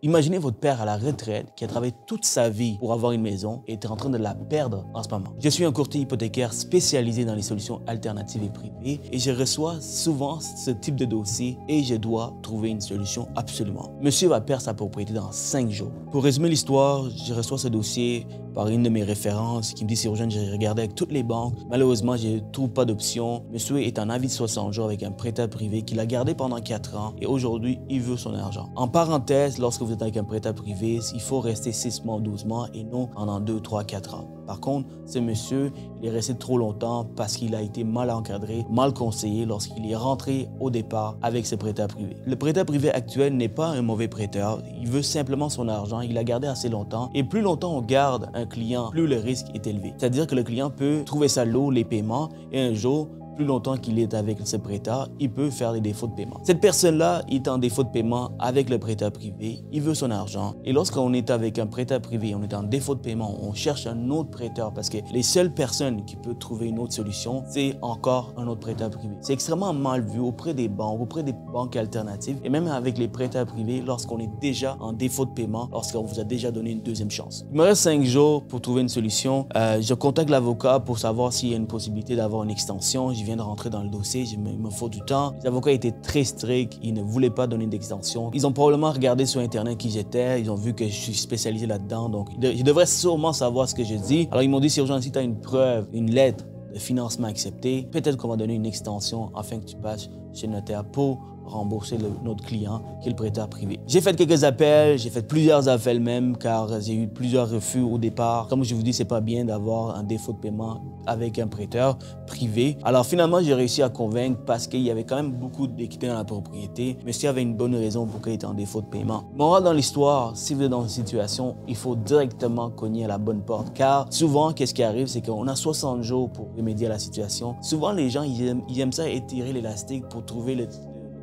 Imaginez votre père à la retraite qui a travaillé toute sa vie pour avoir une maison et est en train de la perdre en ce moment. Je suis un courtier hypothécaire spécialisé dans les solutions alternatives et privées et je reçois souvent ce type de dossier et je dois trouver une solution absolument. Monsieur va perdre sa propriété dans 5 jours. Pour résumer l'histoire, je reçois ce dossier par une de mes références qui me dit c'est urgent, j'ai regardé avec toutes les banques. Malheureusement, je ne trouve pas d'option. Monsieur est en avis de 60 jours avec un prêteur privé qu'il a gardé pendant 4 ans et aujourd'hui, il veut son argent. En parenthèse, lorsque vous êtes avec un prêteur privé, il faut rester 6 mois ou 12 mois et non pendant 2, 3, 4 ans. Par contre, ce monsieur, il est resté trop longtemps parce qu'il a été mal encadré, mal conseillé lorsqu'il est rentré au départ avec ce prêteur privé. Le prêteur privé actuel n'est pas un mauvais prêteur, il veut simplement son argent, il l'a gardé assez longtemps et plus longtemps on garde un client, plus le risque est élevé. C'est-à-dire que le client peut trouver ça lourd, les paiements, et un jour, plus longtemps qu'il est avec ce prêteur, il peut faire des défauts de paiement. Cette personne-là est en défaut de paiement avec le prêteur privé, il veut son argent. Et lorsqu'on est avec un prêteur privé, on est en défaut de paiement, on cherche un autre prêteur parce que les seules personnes qui peuvent trouver une autre solution, c'est encore un autre prêteur privé. C'est extrêmement mal vu auprès des banques alternatives et même avec les prêteurs privés lorsqu'on est déjà en défaut de paiement, lorsqu'on vous a déjà donné une deuxième chance. Il me reste 5 jours pour trouver une solution. Je contacte l'avocat pour savoir s'il y a une possibilité d'avoir une extension. Je viens de rentrer dans le dossier, il me faut du temps. Les avocats étaient très stricts, ils ne voulaient pas donner d'extension. Ils ont probablement regardé sur Internet qui j'étais, ils ont vu que je suis spécialisé là-dedans, donc ils devraient sûrement savoir ce que je dis. Alors ils m'ont dit, c'est urgent, si tu as une preuve, une lettre de financement acceptée, peut-être qu'on va donner une extension afin que tu passes chez le notaire pour rembourser notre client qui est le prêteur privé. J'ai fait quelques appels, j'ai fait plusieurs appels même car j'ai eu plusieurs refus au départ. Comme je vous dis, c'est pas bien d'avoir un défaut de paiement avec un prêteur privé. Alors finalement, j'ai réussi à convaincre parce qu'il y avait quand même beaucoup d'équité dans la propriété. Monsieur avait une bonne raison pour qu'il était en défaut de paiement. Morale dans l'histoire, si vous êtes dans une situation, il faut directement cogner à la bonne porte car souvent, qu'est-ce qui arrive, c'est qu'on a 60 jours pour remédier à la situation. Souvent, les gens, ils aiment ça étirer l'élastique pour trouver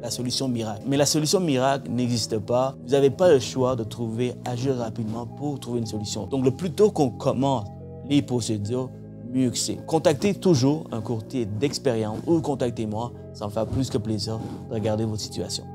la solution miracle. Mais la solution miracle n'existe pas. Vous n'avez pas le choix de agir rapidement pour trouver une solution. Donc, le plus tôt qu'on commence les procédures, mieux que c'est. Contactez toujours un courtier d'expérience ou contactez-moi. Ça me fait plus que plaisir de regarder votre situation.